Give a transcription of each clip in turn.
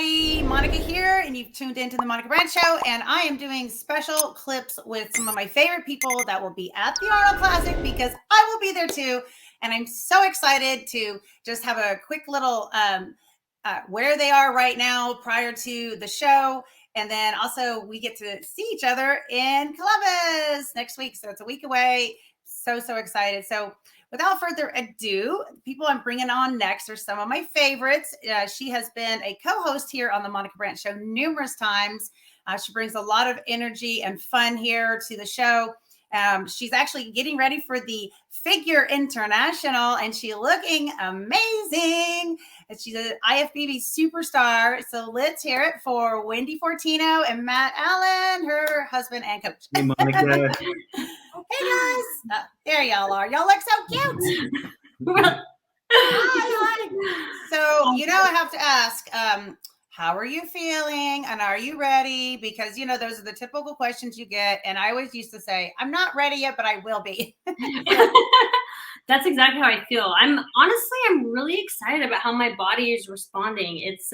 everybody. Monica here, and you've tuned into the Monica Brant Show, and I am doing special clips with some of my favorite people that will be at the Arnold Classic because I will be there too. And I'm so excited to just have a quick little where they are right now prior to the show. And then also we get to see each other in Columbus next week. So it's a week away. So excited. So without further ado, people I'm bringing on next are some of my favorites. She has been a co-host here on the Monica Brant Show numerous times. She brings a lot of energy and fun here to the show. She's actually getting ready for the Figure International, and she's looking amazing. And she's an IFBB superstar. So let's hear it for Wendy Fortino and Matt Allen, her husband and coach. Hey, Monica. Hey guys, there y'all are. Y'all look so cute. Hi. So, I have to ask, how are you feeling and are you ready? Because, those are the typical questions you get. And I always used to say, I'm not ready yet, but I will be. That's exactly how I feel. I'm really excited about how my body is responding. It's,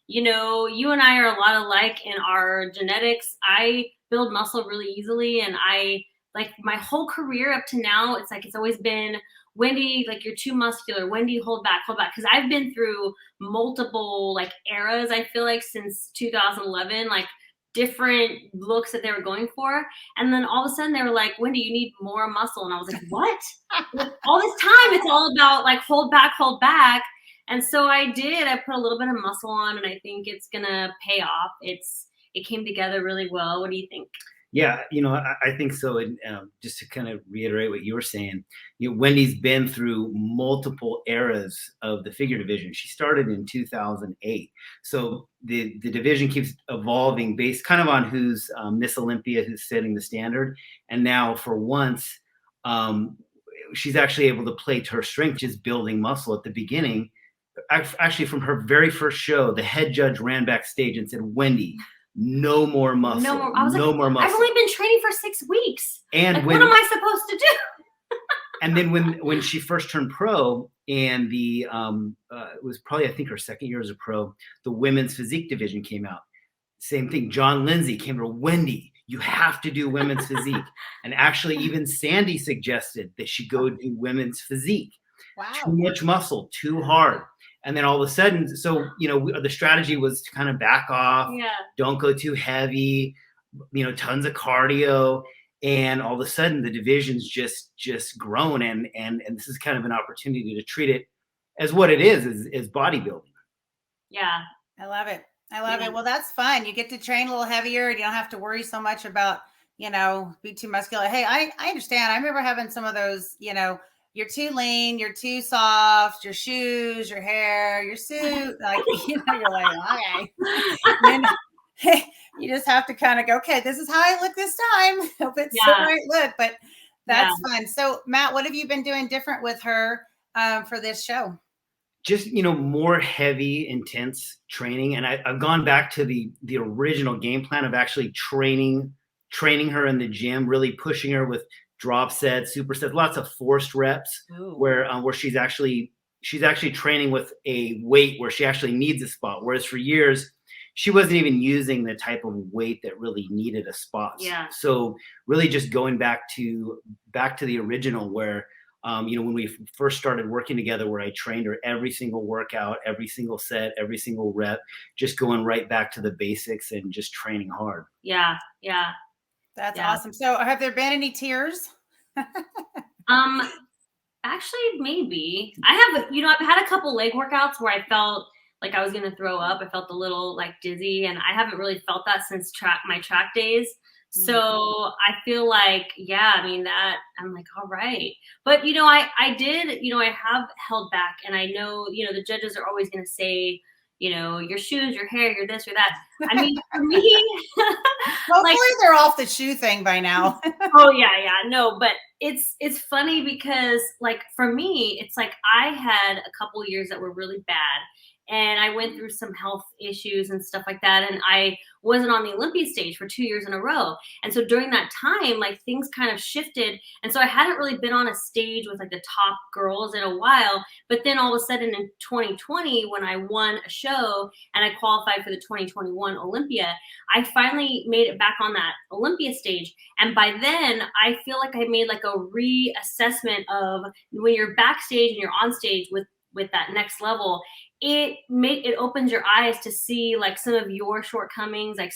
you and I are a lot alike in our genetics. I build muscle really easily, and like my whole career up to now, it's always been, Wendy, like you're too muscular. Wendy, hold back. Because I've been through multiple eras, I feel like, since 2011, different looks that they were going for. And then all of a sudden they were like, Wendy, you need more muscle. And I was like, what? All this time it's all about hold back. And so I did. I put a little bit of muscle on, and I think it's gonna pay off. It came together really well. What do you think? Yeah, I think so. And just to kind of reiterate what you were saying, Wendy's been through multiple eras of the figure division. She started in 2008. So the division keeps evolving based kind of on who's Miss Olympia, who's setting the standard. And now for once, she's actually able to play to her strength, which is building muscle. At the beginning, actually from her very first show, the head judge ran backstage and said, Wendy, no more muscle. No more. I was no more muscle. I've only been training for 6 weeks. And what am I supposed to do? And then when she first turned pro, and it was probably, I think, her second year as a pro, the women's physique division came out. Same thing. John Lindsay came to her, Wendy, you have to do women's physique. And actually, even Sandy suggested that she go do women's physique. Wow. Too much muscle, too hard. And then all of a sudden, so, the strategy was to kind of back off, don't go too heavy, tons of cardio. And all of a sudden the division's just grown. And this is kind of an opportunity to treat it as what it is bodybuilding. Yeah. I love it. Well, that's fun. You get to train a little heavier, and you don't have to worry so much about, be too muscular. Hey, I understand. I remember having some of those, you're too lean, you're too soft, your shoes, your hair, your suit, you're like, okay. And then, you just have to kind of go, okay, this is how I look this time. Hope it's the right look, but that's fun. So Matt, what have you been doing different with her for this show? Just, more heavy, intense training. And I've gone back to the original game plan of actually training her in the gym, really pushing her with drop sets, supersets, lots of forced reps. Ooh. where she's actually training with a weight where she actually needs a spot. Whereas for years, she wasn't even using the type of weight that really needed a spot. Yeah. So really just going back to the original where, when we first started working together, where I trained her every single workout, every single set, every single rep, just going right back to the basics and just training hard. Yeah. That's awesome. So have there been any tears? Actually, maybe. I've had a couple leg workouts where I felt like I was going to throw up. I felt a little dizzy, and I haven't really felt that since my track days. So I feel like, that I'm like, all right. But, I have held back, and I know, the judges are always going to say, your shoes, your hair, your this or that. I mean, for me, hopefully they're off the shoe thing by now. Oh yeah. No, but it's funny because for me, it's I had a couple years that were really bad. and I went through some health issues and stuff like that. And I wasn't on the Olympia stage for 2 years in a row. And so during that time, like things kind of shifted. And so I hadn't really been on a stage with like the top girls in a while. But then all of a sudden in 2020, when I won a show and I qualified for the 2021 Olympia, I finally made it back on that Olympia stage. And by then I feel like I made like a reassessment of when you're backstage and you're on stage with that next level, it opens your eyes to see like some of your shortcomings, like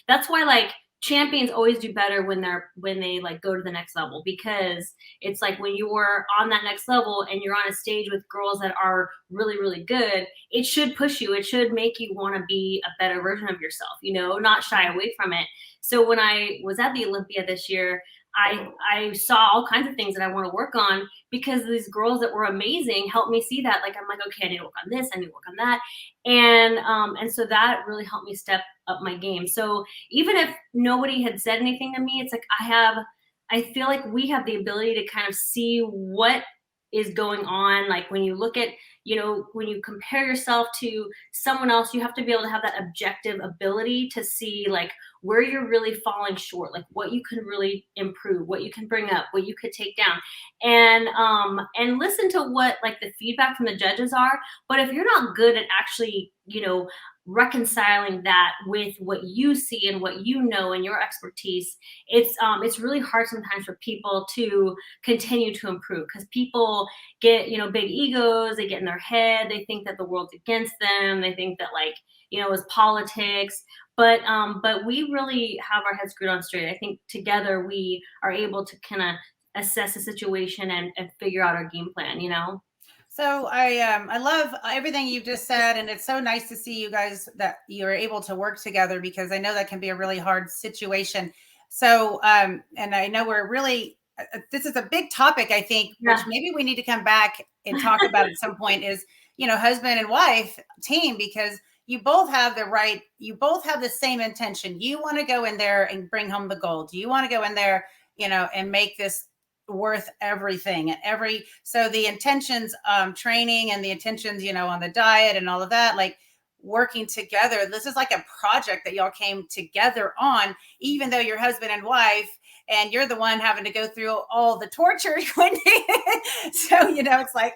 that's why like champions always do better when they like go to the next level, because it's like when you're on that next level and you're on a stage with girls that are really, really good, it should push you. It should make you want to be a better version of yourself, you know, not shy away from it. So when I was at the Olympia this year, I saw all kinds of things that I want to work on, because these girls that were amazing helped me see that. Like, I'm like, okay, I need to work on this, I need to work on that. And so that really helped me step up my game. So even if nobody had said anything to me, it's like I feel like we have the ability to kind of see what is going on. Like when you look at, you know, when you compare yourself to someone else, you have to be able to have that objective ability to see like where you're really falling short, like what you can really improve, what you can bring up, what you could take down, and listen to what like the feedback from the judges are. But if you're not good at actually, you know, reconciling that with what you see and what you know and your expertise, it's really hard sometimes for people to continue to improve, because people get, you know, big egos, they get in their head, they think that the world's against them, they think that like, you know, it's politics. But we really have our heads screwed on straight. I think together we are able to kind of assess the situation and figure out our game plan, you know? So I love everything you've just said, and it's so nice to see you guys that you're able to work together, because I know that can be a really hard situation. So and I know we're really this is a big topic, I think, which maybe we need to come back and talk about at some point, is, you know, husband and wife team, because you both have the same intention. You want to go in there and bring home the gold. You want to go in there, you know, and make this worth everything. So the intentions, training, and the intentions, you know, on the diet and all of that, like working together. This is like a project that y'all came together on, even though you're husband and wife, and you're the one having to go through all the torture. So, you know, it's like,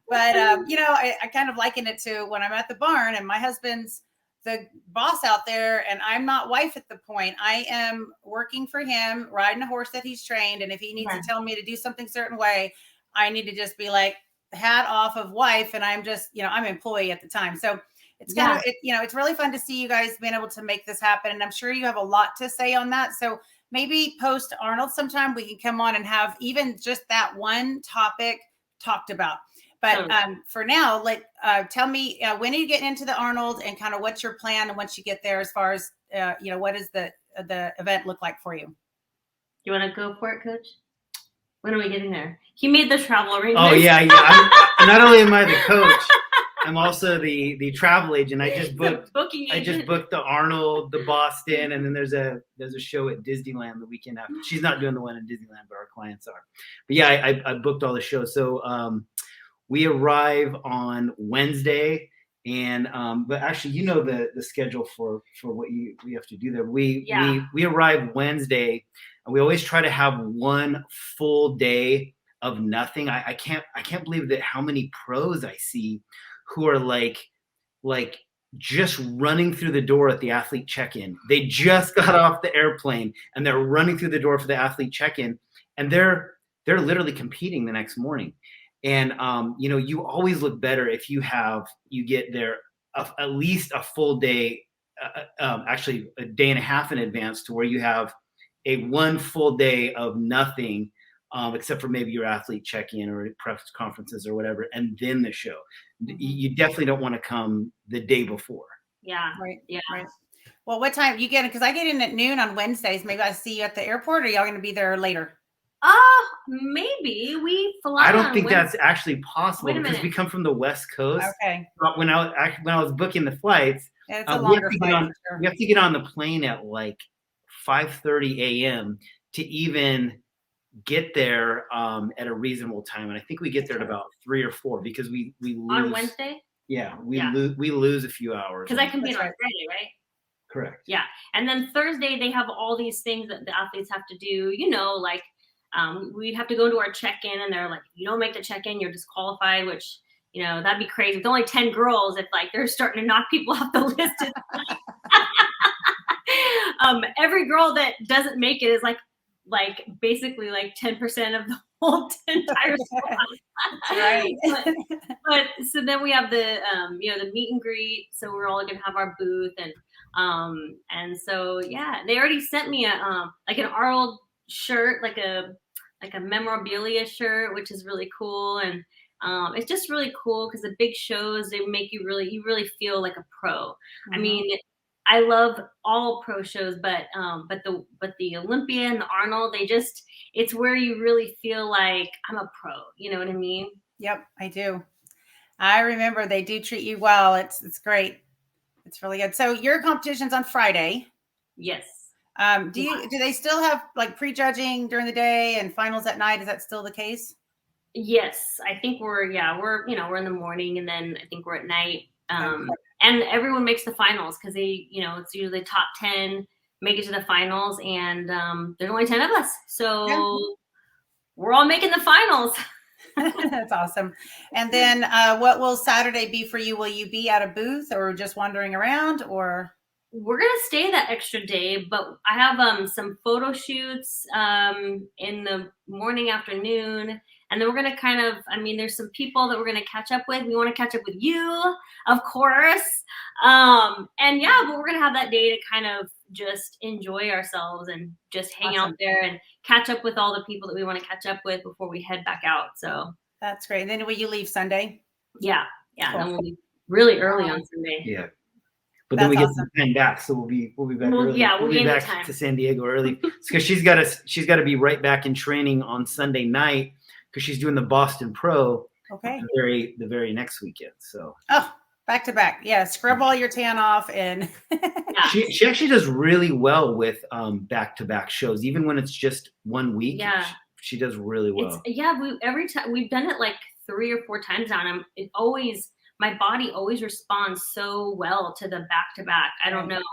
but, you know, I kind of liken it to when I'm at the barn and my husband's the boss out there and I'm not wife at the point. I am working for him, riding a horse that he's trained. And if he needs to tell me to do something certain way, I need to just be like, hat off of wife. And I'm just, you know, I'm employee at the time. So it's kind of, you know, it's really fun to see you guys being able to make this happen. And I'm sure you have a lot to say on that. So maybe post Arnold sometime we can come on and have even just that one topic talked about. But for now, tell me, when are you getting into the Arnold, and kind of what's your plan once you get there, as far as, you know, what does the event look like for you? You want to go for it, Coach? When are we getting there? He made the travel arrangements. Oh, yeah. Not only am I the coach, I'm also the travel agent. I just booked the Arnold, the Boston, and then there's a show at Disneyland the weekend after. She's not doing the one in Disneyland, but our clients are. But yeah, I booked all the shows. So we arrive on Wednesday, and but actually, you know, the schedule for what we have to do there. We arrive Wednesday, and we always try to have one full day of nothing. I can't believe that how many pros I see who are like just running through the door at the athlete check-in. They just got off the airplane and they're running through the door for the athlete check-in, and they're literally competing the next morning. And you know, you always look better if you get there at least a full day, actually a day and a half in advance, to where you have one full day of nothing, except for maybe your athlete check-in or press conferences or whatever, and then the show. You definitely don't want to come the day before. Yeah. Right. Yeah. Right. Well, what time you get? Because I get in at noon on Wednesdays. Maybe I see you at the airport, or y'all going to be there later? Maybe we fly. I don't think that's actually possible, because we come from the West Coast. Okay. But when I was booking the flights, it's a longer flight. We have to get on the plane at like 5:30 a.m. to even get there at a reasonable time. And I think we get there at about 3 or 4, because we lose. On Wednesday? Yeah, we lose a few hours. Because I compete on Friday, right? Correct. Yeah. And then Thursday, they have all these things that the athletes have to do, you know, like we have to go to our check-in and they're like, if you don't make the check-in, you're disqualified, which, you know, that'd be crazy. With only 10 girls, if like they're starting to knock people off the list. Every girl that doesn't make it is like basically like 10% of the whole entire squad. Right. but so then we have the you know, the meet and greet. So we're all gonna have our booth and so yeah, they already sent me a like an Arnold shirt, like a memorabilia shirt, which is really cool. And it's just really cool because the big shows, they make you really feel like a pro. Mm-hmm. I mean, I love all pro shows, but the Olympia and the Arnold, it's where you really feel like I'm a pro. You know what I mean? Yep, I do. I remember they do treat you well. It's great. It's really good. So your competition's on Friday. Yes. Do they still have like prejudging during the day and finals at night? Is that still the case? Yes, I think we're in the morning and then I think we're at night. And everyone makes the finals because they, you know, it's usually top 10 make it to the finals, and there's only 10 of us, so we're all making the finals. That's awesome. And then what will Saturday be for you? Will you be at a booth or just wandering around, or? We're going to stay that extra day, but I have some photo shoots in the morning, afternoon, and then we're going to kind of, I mean, there's some people that we're going to catch up with. We want to catch up with you, of course. And yeah, but we're going to have that day to kind of just enjoy ourselves and just hang out there and catch up with all the people that we want to catch up with before we head back out. So that's great. And then will you leave Sunday? Yeah. Yeah. Cool. And then we'll leave really early on Sunday. Yeah. But then we get the time back, so we'll be back early. Yeah, we'll be back to San Diego early because she's got to be right back in training on Sunday night because she's doing the Boston Pro. Okay. The very next weekend. So. Oh, back to back. Yeah, scrub all your tan off and. She actually does really well with back to back shows, even when it's just 1 week. Yeah. She does really well. Every time we've done it like 3 or 4 times now, and my body always responds so well to the back-to-back. I don't know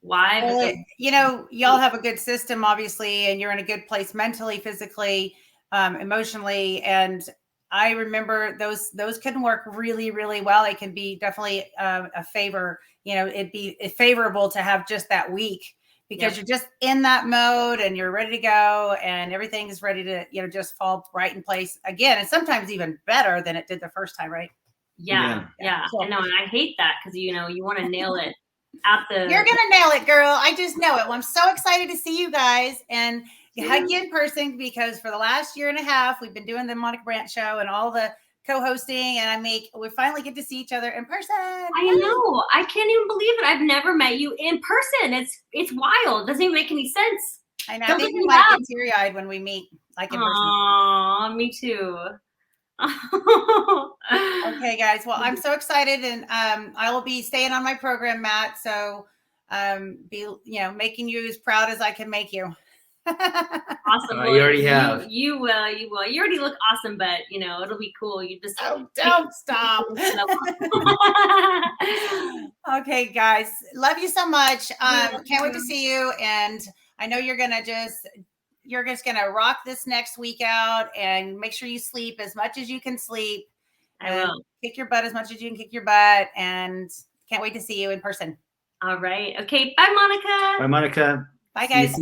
why. Well, you know, y'all have a good system, obviously, and you're in a good place mentally, physically, emotionally. And I remember those can work really, really well. It can be definitely a favor. You know, it'd be favorable to have just that week because you're just in that mode and you're ready to go and everything is ready to, you know, just fall right in place again. And sometimes even better than it did the first time, right? Yeah. I know, and I hate that because you know you want to nail it at the. You're gonna nail it, girl. I just know it. Well, I'm so excited to see you guys and hug you in person because for the last year and a half we've been doing the Monica Brant show and all the co-hosting, and we finally get to see each other in person. I know. I can't even believe it. I've never met you in person. It's wild. It doesn't even make any sense. I know. I think we might get teary-eyed when we meet, like in person. Aw, me too. Okay, guys. Well, I'm so excited, and I will be staying on my program, Matt. So, making you as proud as I can make you. Awesome. You already have. You will. You already look awesome, but you know it'll be cool. You just don't stop. Okay, guys. Love you so much. Can't wait to see you, and I know you're just gonna rock this next week out and make sure you sleep as much as you can sleep. I will. Kick your butt as much as you can kick your butt, and can't wait to see you in person. All right. Okay. Bye, Monica. Bye, Monica. Bye, guys.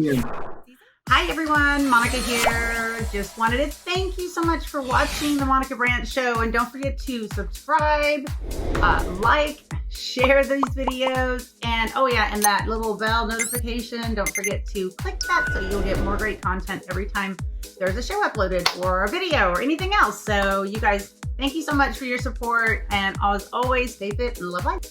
Hi, everyone. Monica here. Just wanted to thank you so much for watching the Monica Brant Show, and don't forget to subscribe, like, share these videos, and and that little bell notification, don't forget to click that so you'll get more great content every time there's a show uploaded or a video or anything else. So you guys, thank you so much for your support, and as always, stay fit and love life.